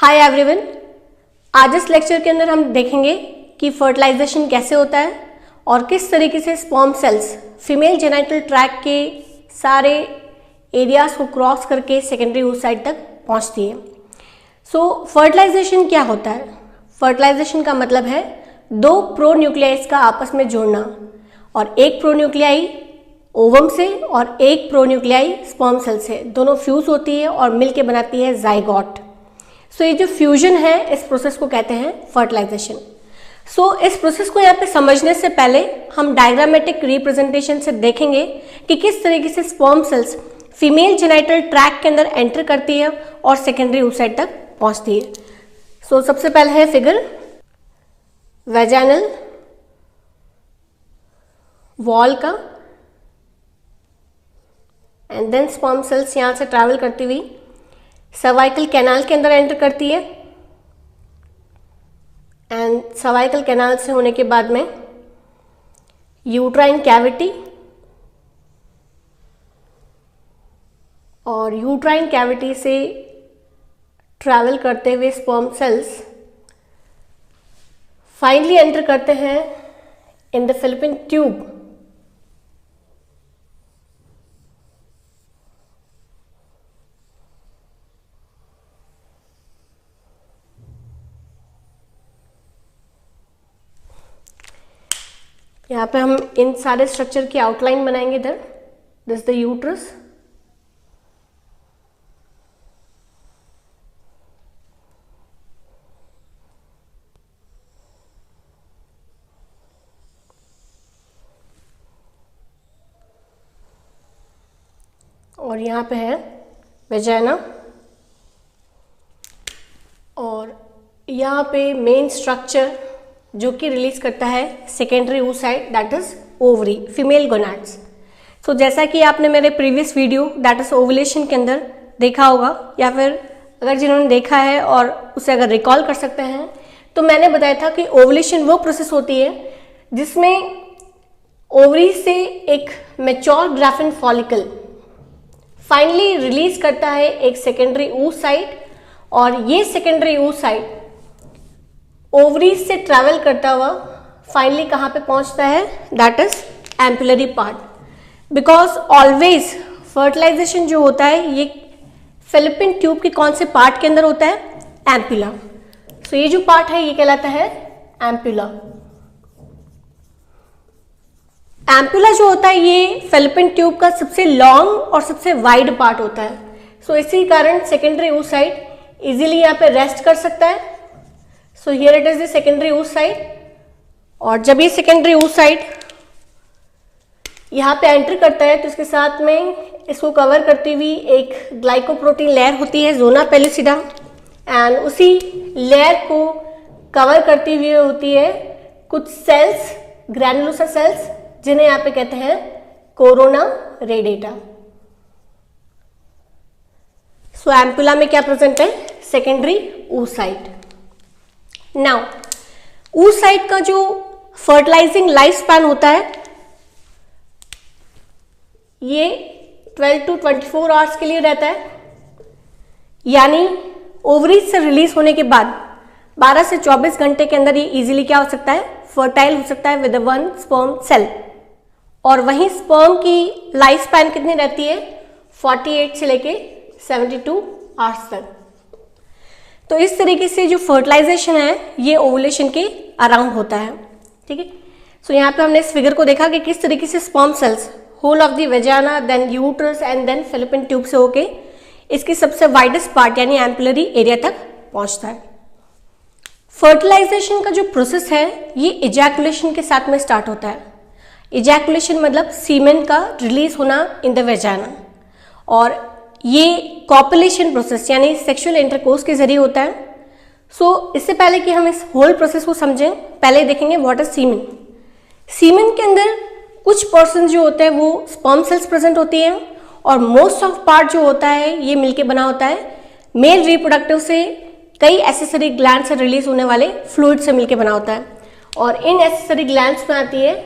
Hi everyone, आज इस lecture के अंदर हम देखेंगे कि फर्टिलाइजेशन कैसे होता है और किस तरीके से sperm sales female genital tract के सारे एरियाज को क्रॉस करके सेकेंडरी oocyte तक पहुंचती है। सो फर्टिलाइजेशन क्या होता है? फर्टिलाइजेशन का मतलब है दो प्रोन्यूक्लियाइज का आपस में जोड़ना, और एक प्रोन्यूक्लियाई ओवम से और एक प्रोन्यूक्लियाई स्पर्म सेल से, दोनों फ्यूज होती है और मिलके बनाती है जाइगोट। सो ये जो फ्यूजन है, इस प्रोसेस को कहते हैं फर्टिलाइजेशन। सो इस प्रोसेस को यहाँ पे समझने से पहले हम डायग्रामेटिक रिप्रेजेंटेशन से देखेंगे कि किस तरीके से sperm sales female genital tract के अंदर एंटर करती है और सेकेंडरी oocyte तक पहुंचती है। सो सबसे पहले है फिगर वेजाइनल वॉल का, एंड देन स्पर्म सेल्स यहाँ से ट्रैवल करती हुई सर्वाइकल कैनाल के अंदर एंटर करती है, एंड सर्वाइकल कैनाल से होने के बाद में यूट्राइन कैविटी, और यूट्राइन कैविटी से ट्रैवल करते हुए स्पर्म सेल्स फाइनली एंटर करते हैं इन द फैलोपियन ट्यूब। यहाँ पे हम इन सारे स्ट्रक्चर की आउटलाइन बनाएंगे। इधर दिस द यूट्रस, और यहाँ पे है वेजाइना, और यहाँ पे मेन स्ट्रक्चर जो कि रिलीज करता है secondary oocyte, that is ovary, female gonads. So जैसा कि आपने मेरे previous video that is ovulation के अंदर देखा होगा, या फिर अगर जिन्होंने देखा है और उसे अगर रिकॉल कर सकते हैं, तो मैंने बताया था कि ओवुलेशन वो प्रोसेस होती है जिसमें ओवरी से एक mature graafian follicle finally release करता है एक सेकेंडरी oocyte, और ये सेकेंडरी oocyte ओवरीज से ट्रैवल करता हुआ फाइनली कहाँ पे पहुंचता है, that is ampullary part. Because always fertilization जो होता है ये फैलोपियन ट्यूब के कौन से पार्ट के अंदर होता है, एम्पुला। सो ये जो पार्ट है ये कहलाता है एम्पुला। एम्पुला जो होता है ये फैलोपियन ट्यूब का सबसे लॉन्ग और सबसे वाइड पार्ट होता है। सो इसी कारण सेकेंडरी oocyte इजीली यहाँ पे रेस्ट कर सकता है। सो here it is the secondary oocyte, और जब ये सेकेंडरी oocyte यहाँ पे एंटर करता है तो इसके साथ में इसको कवर करती हुई एक ग्लाइकोप्रोटीन लेयर होती है, जोना पेलुसिडा, एंड उसी लेयर को कवर करती हुई होती है कुछ सेल्स, ग्रैनुलोसा सेल्स, जिन्हें यहाँ पे कहते हैं कोरोना रेडिएटा। सो एम्पुला में क्या प्रेजेंट है, सेकेंडरी oocyte। नाउ oocyte का जो फर्टिलाइजिंग लाइफ स्पैन होता है ये 12 to 24 आवर्स के लिए रहता है, यानी ओवरीज से रिलीज होने के बाद 12 से 24 घंटे के अंदर ये इजीली क्या हो सकता है, फर्टाइल हो सकता है विद वन स्पर्म सेल। और वहीं स्पर्म की लाइफ स्पैन कितनी रहती है, 48 से लेके 72 आवर्स तक। तो इस तरीके से जो फर्टिलाइजेशन है ये ओवुलेशन के अराउंड होता है। ठीक है, सो यहाँ पे हमने इस फिगर को देखा कि किस तरीके से sperm cells whole of the vagina, then uterus and then fallopian tube से होके इसकी सबसे वाइडेस्ट पार्ट यानी एम्पुलरी एरिया तक पहुंचता है। फर्टिलाइजेशन का जो प्रोसेस है ये इजैकुलेशन के साथ में स्टार्ट होता है। इजैकुलेशन मतलब सीमेन का रिलीज होना इन द वेजाना, और ये कॉपुलेशन प्रोसेस यानी सेक्सुअल इंटरकोर्स के जरिए होता है। सो इससे पहले कि हम इस होल प्रोसेस को समझें, पहले देखेंगे व्हाट इज सीमेन। सीमेन के अंदर कुछ पर्सन जो होते हैं वो स्पर्म सेल्स प्रेजेंट होती हैं, और मोस्ट ऑफ पार्ट जो होता है ये मिलके बना होता है मेल रिप्रोडक्टिव से कई एसेसरी ग्लैंड से रिलीज होने वाले फ्लूइड से मिलके बना होता है। और इन एसेसरी ग्लैंड्स में आती है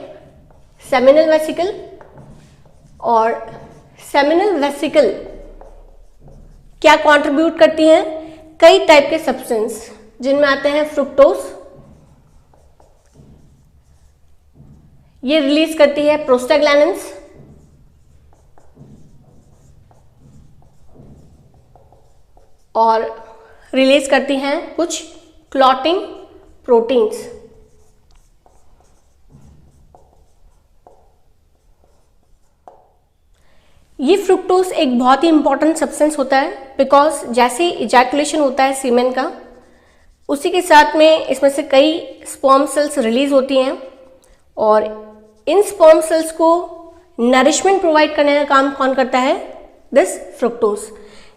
सेमिनल वेसिकल, और सेमिनल वेसिकल क्या कंट्रीब्यूट करती हैं, कई टाइप के सब्सटेंस, जिनमें आते हैं फ्रुक्टोज, ये रिलीज करती है प्रोस्टाग्लैंडिन्स, और रिलीज करती हैं कुछ क्लॉटिंग प्रोटीन्स। ये फ्रुक्टोज एक बहुत ही इंपॉर्टेंट सब्सटेंस होता है, बिकॉज जैसे ही इजैकुलेशन होता है सीमेन का, उसी के साथ में इसमें से कई स्पर्म सेल्स रिलीज होती हैं, और इन स्पर्म सेल्स को नरिशमेंट प्रोवाइड करने का काम कौन करता है? This fructose.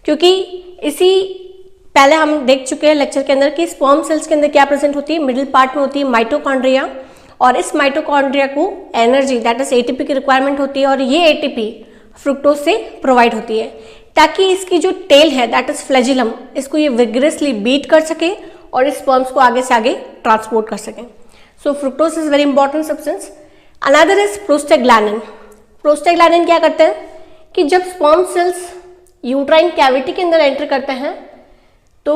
क्योंकि इसी पहले हम देख चुके हैं लेक्चर के अंदर कि स्पर्म सेल्स के अंदर क्या प्रेजेंट होती है, मिडिल पार्ट में होती है माइटोकॉन्ड्रिया, और इस माइटोकॉन्ड्रिया को एनर्जी दैट इज एटीपी की रिक्वायरमेंट होती है, और ये एटीपी फ्रुक्टोज से प्रोवाइड होती है, ताकि इसकी जो टेल है दैट इज फ्लैजिलम, इसको ये विग्रेसली बीट कर सके और इस स्पर्म्स को आगे से आगे ट्रांसपोर्ट कर सके। So fructose is very important substance. Another is prostaglandin. Prostaglandin क्या करते हैं कि जब स्पर्म सेल्स यूट्राइन कैविटी के अंदर एंटर करते हैं, तो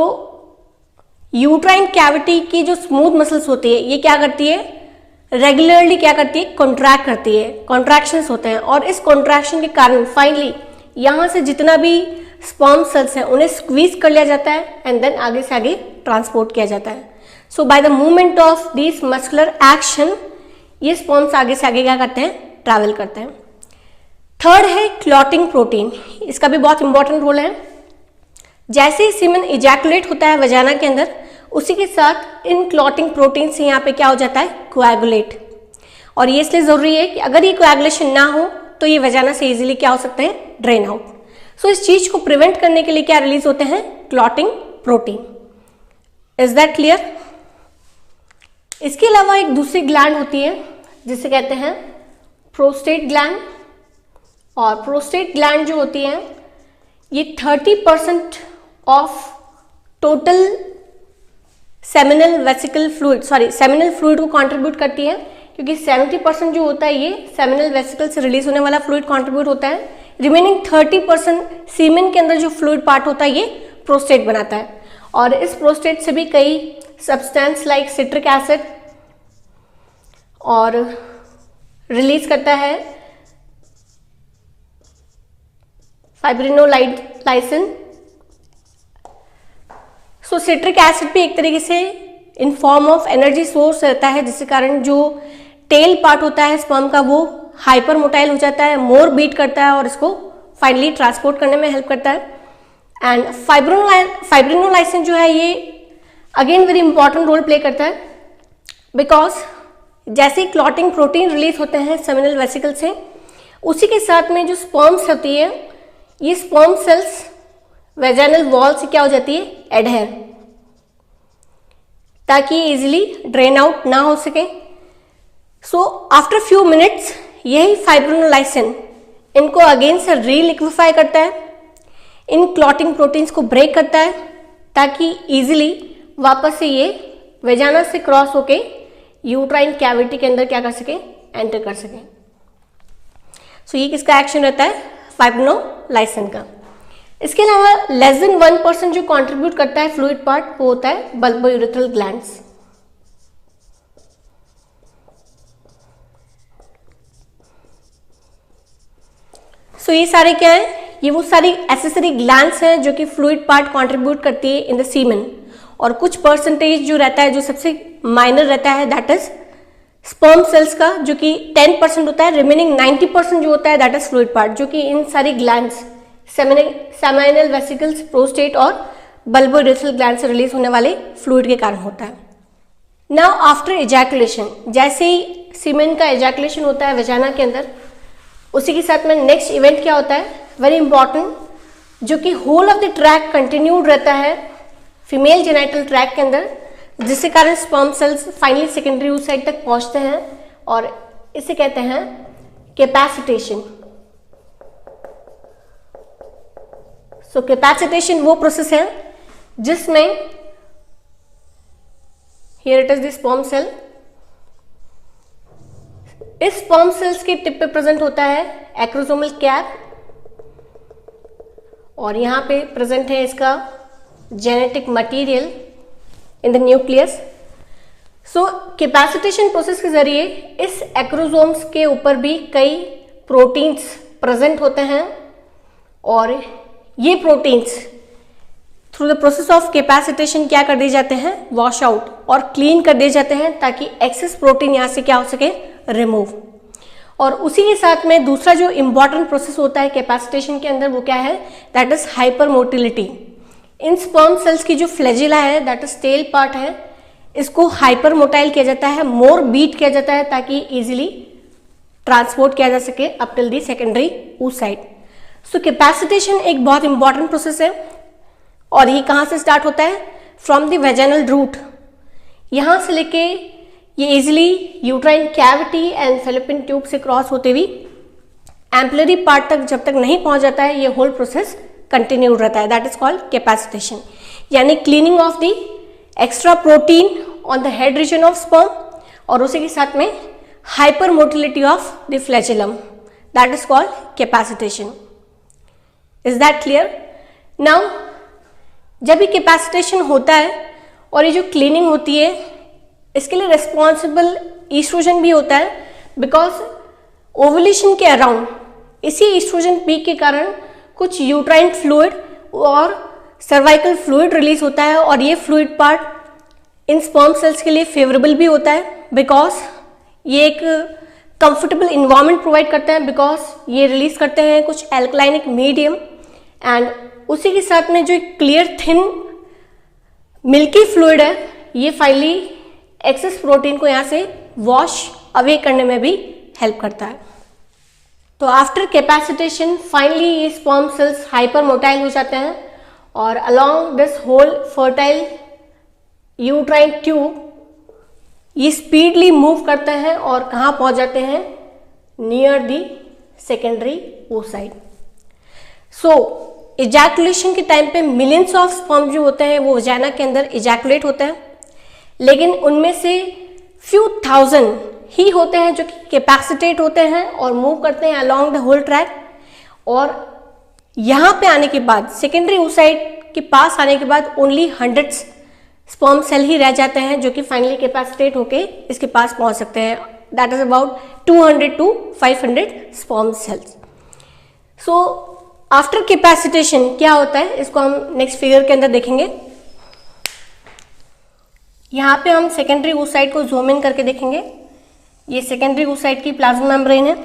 यूट्राइन कैविटी की जो स्मूथ मसल्स होती है, ये क्या करती है? रेगुलरली क्या करती है? कॉन्ट्रैक्ट करती है, कॉन्ट्रैक्शंस होते हैं, और इस कॉन्ट्रैक्शन के कारण फाइनली यहां से जितना भी स्पर्म सेल्स हैं उन्हें स्क्वीज कर लिया जाता है, एंड देन आगे से आगे ट्रांसपोर्ट किया जाता है। So by the movement of this muscular action, ये स्पर्म्स आगे से आगे क्या करते हैं? ट्रैवल करते हैं। थर्ड है क्लॉटिंग प्रोटीन। इसका भी बहुत इंपॉर्टेंट रोल है। जैसे ही सीमेन इजैकुलेट होता है वजाना के अंदर, उसी के साथ इन क्लॉटिंग प्रोटीन से यहाँ पे क्या हो जाता है? कोएगुलेट। और ये इसलिए जरूरी है कि अगर ये कोएगुलेशन ना हो तो ये वजाना से इजीली क्या हो सकते हैं? Drain out. सो इस चीज को प्रिवेंट करने के लिए क्या रिलीज होते हैं? Clotting protein. Is that clear? इसके अलावा एक दूसरी ग्लैंड होती है जिसे कहते हैं प्रोस्टेट ग्लैंड, और प्रोस्टेट ग्लैंड जो होती है ये 30% of total seminal vesicle fluid, seminal fluid को कंट्रीब्यूट करती है, क्योंकि 70% जो होता है ये सेमिनल वेसिकल से रिलीज होने वाला फ्लूइड कंट्रीब्यूट होता है। रिमेनिंग 30% सीमेन के अंदर जो फ्लूइड पार्ट होता है ये प्रोस्टेट बनाता है, और इस प्रोस्टेट से भी कई सब्सटेंस लाइक सिट्रिक एसिड और रिलीज करता है फाइब्रिनोलाइसिन। सो सिट्रिक एसिड भी एक तरीके से in form of energy source रहता है, जिसके कारण जो टेल पार्ट होता है स्पर्म का वो हाइपर मोटाइल हो जाता है, मोर बीट करता है, और इसको फाइनली ट्रांसपोर्ट करने में हेल्प करता है। एंड फाइब्रिनोलाइसिन जो है ये again very important role play करता है, बिकॉज जैसे क्लॉटिंग प्रोटीन रिलीज होते हैं सेमिनल वेसिकल से, उसी के साथ में जो स्पर्म्स होती है, ये स्पर्म सेल्स वेजाइनल वॉल से क्या हो जाती है? एडहेर, ताकि इजीली ड्रेन आउट ना हो सके। सो आफ्टर फ्यू मिनट्स यही फाइब्रिनोलाइसिन इनको अगेन से रीलिक्विफाई करता है, इन क्लॉटिंग प्रोटीन्स को ब्रेक करता है, ताकि इजीली वापस से ये वेजाना से क्रॉस होके यूट्राइन कैविटी के अंदर क्या कर सके? एंटर कर सके। सो ये किसका एक्शन रहता है? फाइब्रिनोलाइसिन का। इसके अलावा लेस देन 1% जो कंट्रीब्यूट करता है फ्लूइड पार्ट, वो होता है बल्बोयूरेथ्रल ग्लैंड्स। सो ये सारे क्या है? ये वो सारी एसेसरी ग्लैंड्स हैं जो कि फ्लूइड पार्ट कंट्रीब्यूट करती है इन द सीमेन, और कुछ परसेंटेज जो रहता है, जो सबसे माइनर रहता है, दैट इज स्पर्म सेल्स का, जो कि 10% होता है। रिमेनिंग 90% जो होता है दैट इज फ्लूइड पार्ट, जो कि इन सारी ग्लैंड्स सेमिनल वेसिकल्स, प्रोस्टेट और बल्बोयूरेथ्रल ग्लैंड से रिलीज होने वाले फ्लूइड के कारण होता है। नाउ आफ्टर इजैकुलेशन, जैसे ही सीमेन का इजैकुलेशन होता है वजाना के अंदर, उसी के साथ में नेक्स्ट इवेंट क्या होता है? वेरी इंपॉर्टेंट, जो कि whole of the tract continued रहता है फीमेल जेनाइटल ट्रैक के अंदर, जिसके कारण sperm cells finally secondary route side तक पहुंचते हैं, और इसे कहते हैं कैपेसिटेशन। सो कैपेसिटेशन वो प्रोसेस है जिसमें here it is the sperm cell, इस स्पर्म सेल्स के टिप पे प्रेजेंट होता है एक्रोसोमल कैप, और यहां पे प्रेजेंट है इसका genetic material in the nucleus. So capacitation process के जरिए इस एक्रोसोम्स के ऊपर भी कई प्रोटीन्स प्रेजेंट होते हैं और ये proteins through the process of capacitation क्या कर दिए जाते हैं, वॉश आउट और क्लीन कर दिए जाते हैं ताकि एक्सेस प्रोटीन यहाँ से क्या हो सके, रिमूव। और उसी के साथ में दूसरा जो इम्पॉर्टेंट प्रोसेस होता है कैपेसिटेशन के अंदर वो क्या है, that is hyper motility. In sperm cells की जो फ्लैजिला है, दैट इज टेल पार्ट है, इसको हाइपर मोटाइल किया जाता है, मोर बीट किया जाता है ताकि इजीली ट्रांसपोर्ट किया जा सके up till the secondary oocyte। So capacitation एक बहुत इंपॉर्टेंट प्रोसेस है और ये कहाँ से स्टार्ट होता है, फ्रॉम द वेजाइनल रूट। यहाँ से लेके ये easily uterine cavity and fallopian tube से क्रॉस होते हुए एम्पलरी पार्ट तक जब तक नहीं पहुंच जाता है, ये होल प्रोसेस कंटिन्यू रहता है, दैट इज कॉल्ड कैपेसिटेशन। यानी cleaning of the extra protein on the head region of sperm और उसी के साथ में hyper motility of the flagellum, that is called capacitation. Is that clear? Now जब ये कैपेसिटेशन होता है और ये जो क्लीनिंग होती है, इसके लिए रिस्पॉन्सिबल ईस्ट्रोजन भी होता है, बिकॉज ओवुलेशन के अराउंड इसी ईस्ट्रोजन पीक के कारण कुछ यूट्राइन फ्लूइड और सर्वाइकल फ्लूइड रिलीज होता है और ये fluid part in sperm cells के लिए फेवरेबल भी होता है, बिकॉज ये एक कंफर्टेबल इन्वायरमेंट प्रोवाइड करता है, बिकॉज ये रिलीज करते हैं कुछ एल्कलाइनिक मीडियम एंड उसी के साथ में जो क्लियर थिन मिल्की फ्लूइड है, ये फाइनली एक्सेस प्रोटीन को यहाँ से वॉश अवे करने में भी हेल्प करता है। तो आफ्टर कैपेसिटेशन फाइनली ये स्पर्म सेल्स हाइपर मोटाइल हो जाते हैं और along this whole fertile uterine tube ये स्पीडली मूव करते हैं और कहाँ पहुँच जाते हैं, near the secondary oocyte। So ejaculation के टाइम पे मिलियंस ऑफ स्पर्म जो होते हैं वो वजाइना के अंदर इजैकुलेट होते हैं, लेकिन उनमें से फ्यू थाउजेंड ही होते हैं जो कि कैपेसिटेट होते हैं और मूव करते हैं अलोंग द होल ट्रैक। और यहाँ पे आने के बाद सेकेंडरी oocyte के पास आने के बाद ओनली 100 स्पर्म सेल ही रह जाते हैं जो कि फाइनली कैपेसिटेट होके इसके पास पहुंच सकते हैं, that is about 200 to 500 sperm sales. So after capacitation क्या होता है, इसको हम नेक्स्ट फिगर के अंदर देखेंगे। यहाँ पे हम सेकेंडरी oocyte को जूम इन करके देखेंगे। ये सेकेंडरी oocyte की प्लाज्मा मेम्ब्रेन है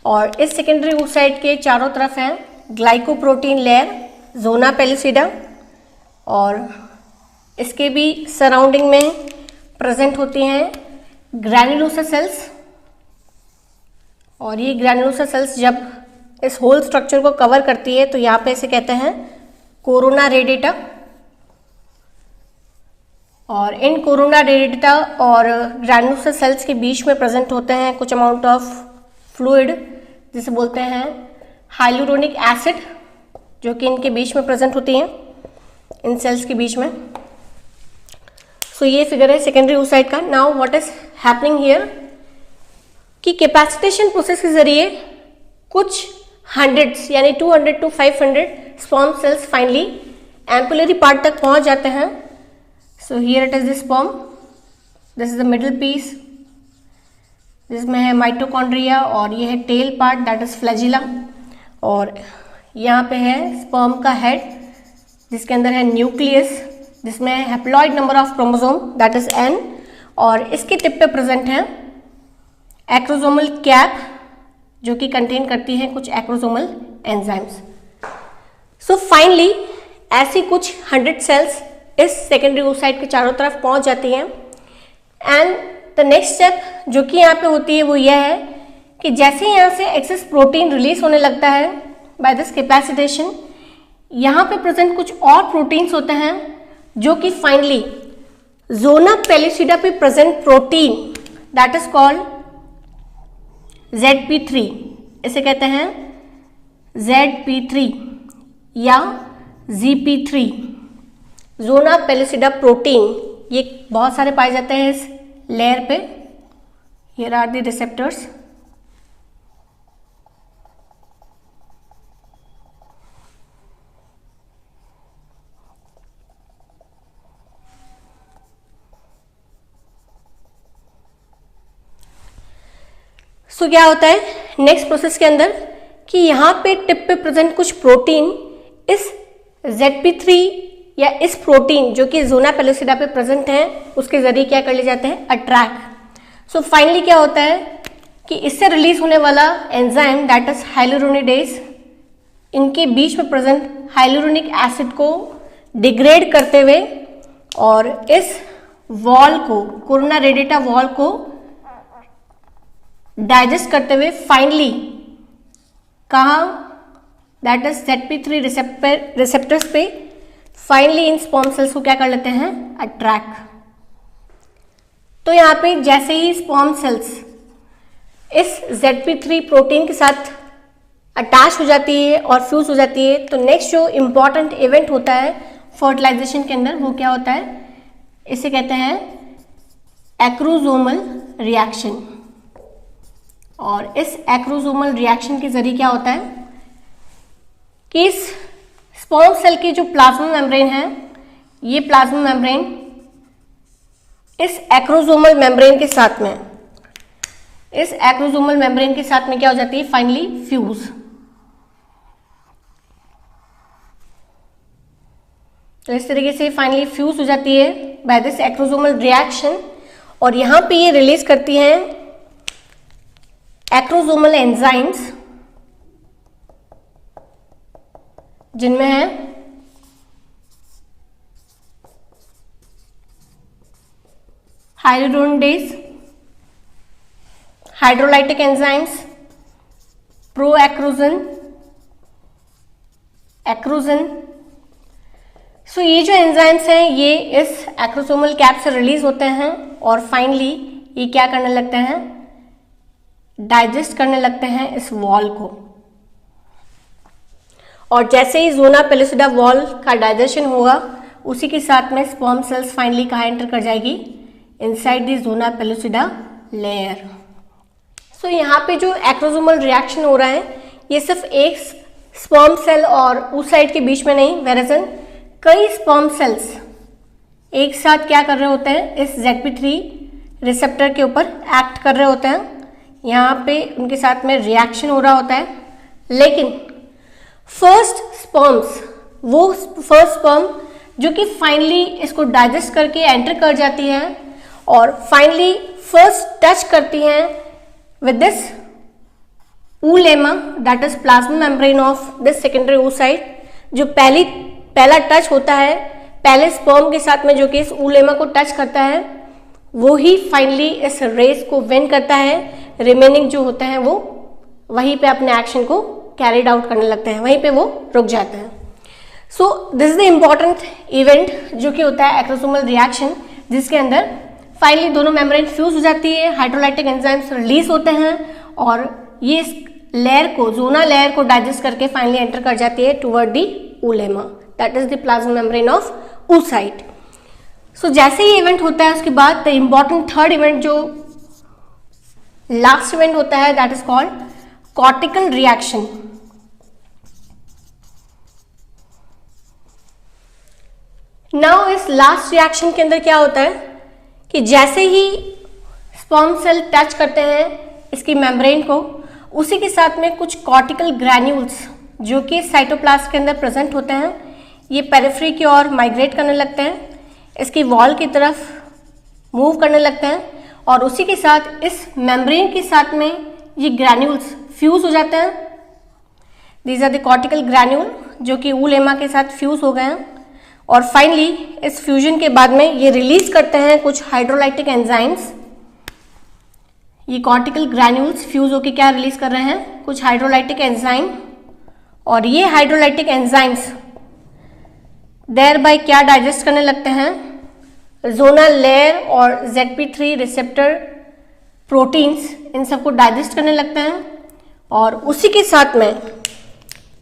और इस सेकेंडरी oocyte के चारों तरफ है ग्लाइकोप्रोटीन लेयर, जोना पेलिसिडा, और इसके भी सराउंडिंग में प्रेजेंट होती हैं ग्रैन्युलोसा सेल्स। और ये ग्रैन्युलोसा सेल्स जब इस होल स्ट्रक्चर को कवर करती है तो यहाँ पे इसे कहते हैं कोरोना रेडिएटा। और इन कोरोना रेडिएटा और ग्रैन्युलोसा सेल्स के बीच में प्रेजेंट होते हैं कुछ अमाउंट ऑफ फ्लूइड जिसे बोलते हैं हाइलुरोनिक एसिड, जो कि इनके बीच में प्रेजेंट होती हैं इन सेल्स के बीच में। सो ये फिगर है सेकेंडरी oocyte का। Now what is happening here कि कैपेसिटेशन प्रोसेस के जरिए कुछ हंड्रेड्स यानी 200 to 500 sperm cells finally ampullary part तक पहुंच जाते हैं। So here it is the sperm, this is the middle piece, जिसमें है माइटोकॉन्ड्रिया और ये है tail part that is flagella. और यहाँ पे है स्पर्म का हेड जिसके अंदर है न्यूक्लियस जिसमें haploid number of chromosome that is N, और इसके टिप पे प्रेजेंट है एक्रोसोमल कैप जो कि कंटेन करती है कुछ एक्रोसोमल एंजाइम्स। सो फाइनली ऐसी कुछ 100 सेल्स इस सेकेंडरी oocyte के चारों तरफ पहुंच जाती हैं। एंड द नेक्स्ट स्टेप जो कि यहाँ पे होती है वो यह है कि जैसे यहाँ से एक्सेस प्रोटीन रिलीज होने लगता है बाय दिस कैपेसिटेशन, यहाँ पे प्रेजेंट कुछ और प्रोटीन्स होते हैं जो कि फाइनली जोना पेलिसिडा पे present protein that is called ZP3, इसे कहते हैं ZP3 या ZP3, जोना पेलिसिडा प्रोटीन। ये बहुत सारे पाए जाते हैं इस लेयर पे। Here are the receptors. So क्या होता है नेक्स्ट प्रोसेस के अंदर कि यहाँ पे टिप पे प्रेजेंट कुछ प्रोटीन इस ZP3 या इस प्रोटीन जो कि ज़ोना पेलुसिडा पे प्रेजेंट है उसके जरिए क्या कर ले जाते हैं, अट्रैक्ट। सो फाइनली क्या होता है कि इससे रिलीज होने वाला एंजाइम दैट इज हाइलुरोनिडेज इनके बीच में प्रेजेंट हाइलुरोनिक एसिड को डिग्रेड करते हुए और इस वॉल को, कोरोना रेडिएटा वॉल को डाइजेस्ट करते हुए फाइनली कहाँ, दैट इज ZP3 रिसेप्टर्स पे फाइनली इन स्पर्म सेल्स को क्या कर लेते हैं, अट्रैक्ट। तो यहाँ पे जैसे ही स्पर्म सेल्स इस ZP3 प्रोटीन के साथ अटैच हो जाती है और फ्यूज हो जाती है, तो नेक्स्ट जो इम्पॉर्टेंट इवेंट होता है फर्टिलाइजेशन के अंदर वो क्या होता है, इसे कहते हैं एक्रोसोमल रिएक्शन। और इस एक्रोसोमल रिएक्शन के जरिए क्या होता है कि इस स्पर्म सेल की जो प्लाज्मा मेम्ब्रेन है, ये प्लाज्मा मेम्ब्रेन इस एक्रोसोमल मेम्ब्रेन के साथ में, इस एक्रोसोमल मेम्ब्रेन के साथ में क्या हो जाती है, फाइनली फ्यूज। तो इस तरीके से फाइनली फ्यूज हो जाती है बाय दिस एक्रोसोमल रिएक्शन और यहां पे ये रिलीज करती हैं एक्रोसोमल एंजाइम्स जिनमें है हाइलुरोनिडेज, हाइड्रोलाइटिक एंजाइम्स, प्रोएक्रोजन, एक्रोजन। सो ये जो एंजाइम्स हैं ये इस एक्रोसोमल कैप से रिलीज होते हैं और फाइनली ये क्या करने लगते हैं, डाइजेस्ट करने लगते हैं इस वॉल को। और जैसे ही ज़ोना पेलुसिडा वॉल का डाइजेशन होगा उसी के साथ में स्पर्म सेल्स फाइनली कहाँ एंटर कर जाएगी, inside the zona pellucida layer. So यहाँ पे जो एक्रोसोमल रिएक्शन हो रहा है ये सिर्फ एक स्पर्म सेल और oocyte के बीच में नहीं, वेरेजन कई स्पर्म सेल्स एक साथ क्या कर रहे होते हैं, इस ZP3 रिसेप्टर के ऊपर एक्ट कर रहे होते हैं। यहाँ पे उनके साथ में रिएक्शन हो रहा होता है, लेकिन फर्स्ट स्पर्म्स, वो फर्स्ट स्पर्म जो कि फाइनली इसको डाइजेस्ट करके एंटर कर जाती है और फाइनली फर्स्ट टच करती हैं with this oolemma that is plasma membrane of this secondary oocyte। जो पहला टच होता है पहले स्पर्म के साथ में जो कि इस oolemma को टच करता है वो ही फाइनली इस रेस को विन करता है। रिमेनिंग जो होते हैं वो वहीं पे अपने एक्शन को कैरिड आउट करने लगते हैं, वहीं पे वो रुक जाते हैं। सो this is the important event जो कि होता है एक्रोसोमल रिएक्शन, जिसके अंदर फाइनली दोनों मेम्ब्रेन फ्यूज हो जाती है, हाइड्रोलाइटिक एंजाइम्स रिलीज होते हैं और ये इस लेयर को, जोना लेयर को डाइजेस्ट करके फाइनली एंटर कर जाती है toward the oolemma that is the plasma membrane of oocyte। सो जैसे ही इवेंट होता है उसके बाद द इम्पॉर्टेंट थर्ड इवेंट जो लास्ट इवेंट होता है that is called cortical reaction. Now इस लास्ट रिएक्शन के अंदर क्या होता है कि जैसे ही स्पर्म सेल टच करते हैं इसकी मेम्ब्रेन को, उसी के साथ में कुछ कॉर्टिकल ग्रैन्यूल्स जो कि साइटोप्लाज्म के अंदर प्रेजेंट होते हैं, ये पेरिफेरी की ओर माइग्रेट करने लगते हैं, इसकी वॉल की तरफ मूव करने लगते हैं और उसी के साथ इस मेम्ब्रेन के साथ में ये ग्रैन्यूल्स फ्यूज हो जाते हैं। These are the cortical granule जो कि oolemma के साथ फ्यूज हो गए हैं और फाइनली इस फ्यूजन के बाद में ये रिलीज करते हैं कुछ हाइड्रोलाइटिक एंजाइम्स। ये कॉर्टिकल ग्रैन्यूल्स फ्यूज होकर क्या रिलीज कर रहे हैं, कुछ हाइड्रोलाइटिक एंजाइम, और ये हाइड्रोलाइटिक एंजाइम्स देयर बाय क्या डाइजेस्ट करने लगते हैं, जोना लेयर और ZP3 रिसेप्टर प्रोटीन्स, इन सबको डाइजेस्ट करने लगते हैं और उसी के साथ में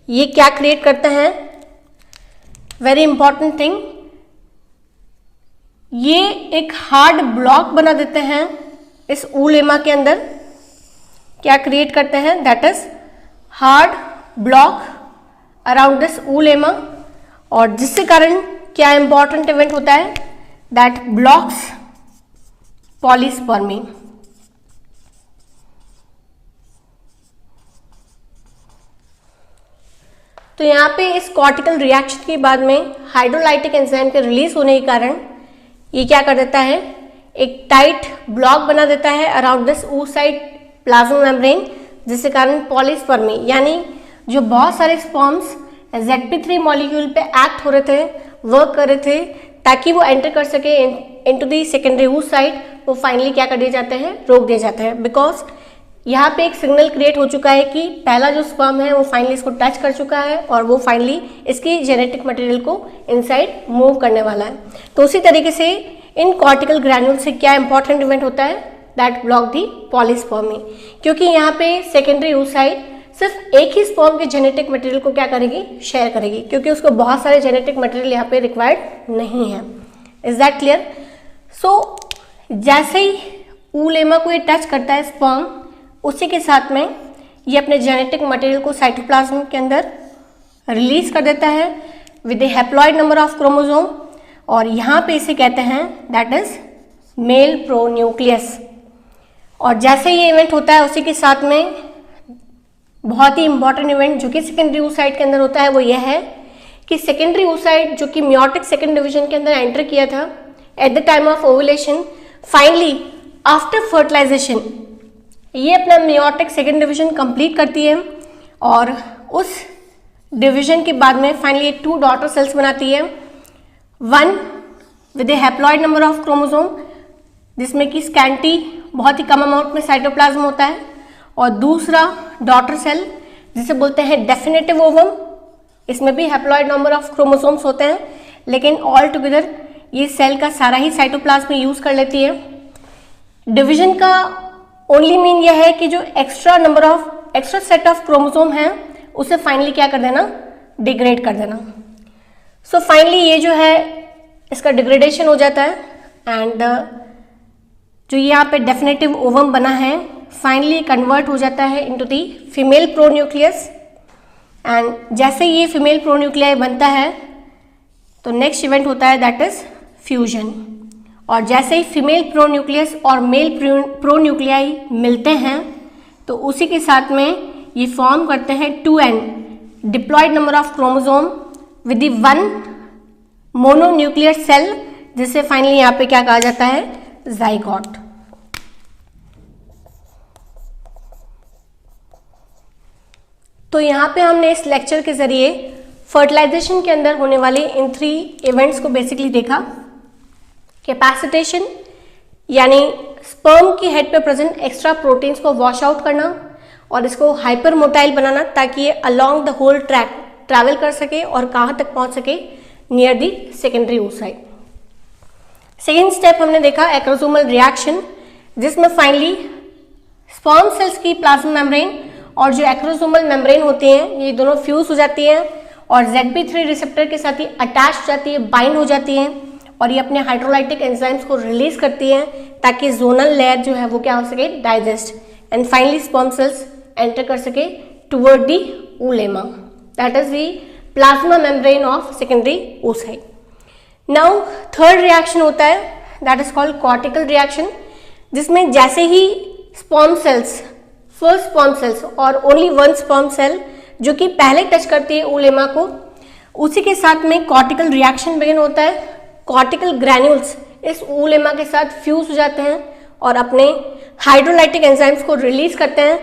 ये क्या क्रिएट करते हैं, वेरी इंपॉर्टेंट थिंग, ये एक हार्ड ब्लॉक बना देते हैं इस oolemma के अंदर। क्या क्रिएट करते हैं, that is hard block around this oolemma और जिसके कारण क्या इंपॉर्टेंट इवेंट होता है, दैट ब्लॉक्स पॉलीस्पर्मी। तो यहाँ पे इस कॉर्टिकल रिएक्शन के बाद में हाइड्रोलाइटिक एंजाइम के रिलीज होने के कारण ये क्या कर देता है, एक टाइट ब्लॉक बना देता है around this oocyte plasma membrane, जिसके कारण पॉलीस्पर्मी यानी जो बहुत सारे स्पर्म्स ZP3 मॉलिक्यूल पे एक्ट हो रहे थे, वर्क कर रहे थे ताकि वो एंटर कर सके इनटू दी सेकेंडरी oocyte, वो फाइनली क्या कर दिए जाते हैं, रोक दिए जाते हैं। बिकॉज यहाँ पे एक सिग्नल क्रिएट हो चुका है कि पहला जो स्पर्म है वो फाइनली इसको टच कर चुका है और वो फाइनली इसकी जेनेटिक मटेरियल को इनसाइड मूव करने वाला है। तो उसी तरीके से इन कॉर्टिकल ग्रैन्यूल से क्या इंपॉर्टेंट इवेंट होता है, दैट ब्लॉक दी पॉलीस्पर्मी, क्योंकि यहाँ पे सेकेंडरी oocyte सिर्फ एक ही स्पर्म के जेनेटिक मटेरियल को क्या करेगी, शेयर करेगी, क्योंकि उसको बहुत सारे जेनेटिक मटेरियल यहाँ पे रिक्वायर्ड नहीं है। Is that clear? सो जैसे ही ऊलेमा को ये टच करता है स्पर्म, उसी के साथ में ये अपने जेनेटिक मटेरियल को साइटोप्लाज्म के अंदर रिलीज कर देता है with the haploid number of chromosome, और यहाँ पे इसे कहते हैं दैट इज मेल प्रोन्यूक्लियस। और जैसे ये इवेंट होता है उसी के साथ में बहुत ही इंपॉर्टेंट इवेंट जो कि सेकेंडरी oocyte के अंदर होता है वो यह है कि सेकेंडरी oocyte जो कि मियोटिक सेकेंड डिवीजन के अंदर एंटर किया था at the time of ovulation, finally after fertilization ये अपना मियोटिक सेकेंड डिवीजन कंप्लीट करती है और उस डिवीजन के बाद में फाइनली 2 डॉटर सेल्स बनाती है, one with A haploid number of chromosome जिसमें कि स्कैंटी बहुत ही कम अमाउंट में साइटोप्लाज्म होता है, और दूसरा डॉटर सेल जिसे बोलते हैं डेफिनेटिव ओवम, इसमें भी हैप्लॉइड नंबर ऑफ क्रोमोसोम्स होते हैं लेकिन ऑल टुगेदर ये सेल का सारा ही साइटोप्लाज्म यूज कर लेती है। डिवीजन का ओनली मीन यह है कि जो एक्स्ट्रा सेट ऑफ क्रोमोसोम है उसे फाइनली क्या कर देना, डिग्रेड कर देना। सो फाइनली ये जो है इसका डिग्रेडेशन हो जाता है एंड जो यहाँ पे डेफिनेटिव ओवम बना है फाइनली कन्वर्ट हो जाता है into the female pronucleus, and जैसे ये फीमेल प्रोन्यूक्लियाई बनता है तो नेक्स्ट इवेंट होता है दैट इज फ्यूजन। और जैसे ही फीमेल प्रोन्यूक्लियस और मेल प्रोन्यूक्लियाई मिलते हैं तो उसी के साथ में ये फॉर्म करते हैं 2n diploid number of chromosome with the 1 mononuclear cell, जिसे फाइनली यहाँ पे क्या कहा जाता है, जाइगोट। तो यहाँ पे हमने इस लेक्चर के जरिए फर्टिलाइजेशन के अंदर होने वाले इन 3 इवेंट्स को बेसिकली देखा। कैपेसिटेशन यानी स्पर्म की हेड पे प्रेजेंट एक्स्ट्रा प्रोटीन्स को वॉश आउट करना और इसको हाइपर मोटाइल बनाना ताकि ये along the whole tract travel कर सके और कहाँ तक पहुँच सके, near the secondary oocyte। Second step हमने देखा एक्रोसोमल रिएक्शन, जिसमें फाइनली स्पर्म सेल्स की प्लाज्मा मेम्ब्रेन और जो एक्रोसोमल मेम्ब्रेन होती हैं ये दोनों फ्यूज हो जाती हैं और ZP3 रिसेप्टर के साथ ही अटैच हो जाती है, बाइंड हो जाती हैं और ये अपने हाइड्रोलाइटिक एंजाइम्स को रिलीज करती हैं ताकि जोनल लेयर जो है वो क्या हो सके, digest, and finally sperm cells enter कर सके toward the oolemma, that is the plasma membrane of secondary oocyte। Now third reaction होता है that is called cortical reaction, जिसमें जैसे ही sperm cells, first sperm cells और ओनली 1 स्पर्म सेल जो कि पहले टच करती है oolemma को, उसी के साथ में कॉर्टिकल रिएक्शन बिगिन होता है। कॉर्टिकल ग्रैन्यूल्स इस oolemma के साथ फ्यूज हो जाते हैं और अपने हाइड्रोलाइटिक एंजाइम्स को रिलीज करते हैं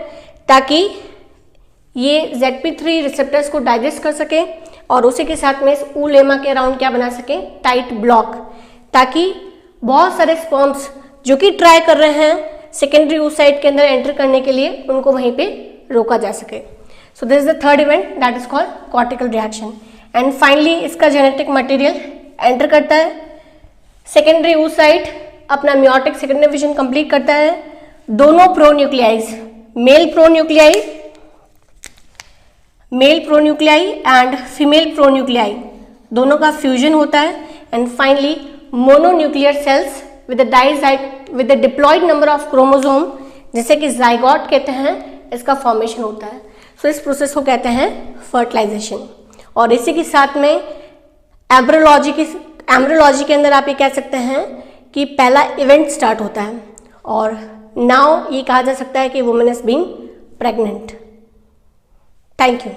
ताकि ये ZP3 रिसेप्टर्स को डाइजेस्ट कर सके और उसी के साथ में इस oolemma के अराउंड क्या बना सके, टाइट ब्लॉक, ताकि बहुत सारे स्पर्म्स जो कि ट्राई कर रहे हैं सेकेंडरी oocyte के अंदर एंटर करने के लिए उनको वहीं पे रोका जा सके। So this is the third event that is called cortical reaction, and finally इसका जेनेटिक मटेरियल एंटर करता है सेकेंडरी oocyte, अपना मियोटिक सेकेंड डिवीजन कंप्लीट करता है, दोनों pronuclei male pronuclei and female pronuclei दोनों का फ्यूजन होता है and finally mononuclear cells with the diploid number of chromosome जिसे कि जाइगोट कहते हैं, इसका फॉर्मेशन होता है। सो इस प्रोसेस को कहते हैं फर्टिलाइजेशन। और इसी के साथ में एम्ब्रियोलॉजी के अंदर आप ये कह सकते हैं कि पहला इवेंट स्टार्ट होता है और नाउ ये कहा जा सकता है कि women is being pregnant. Thank you.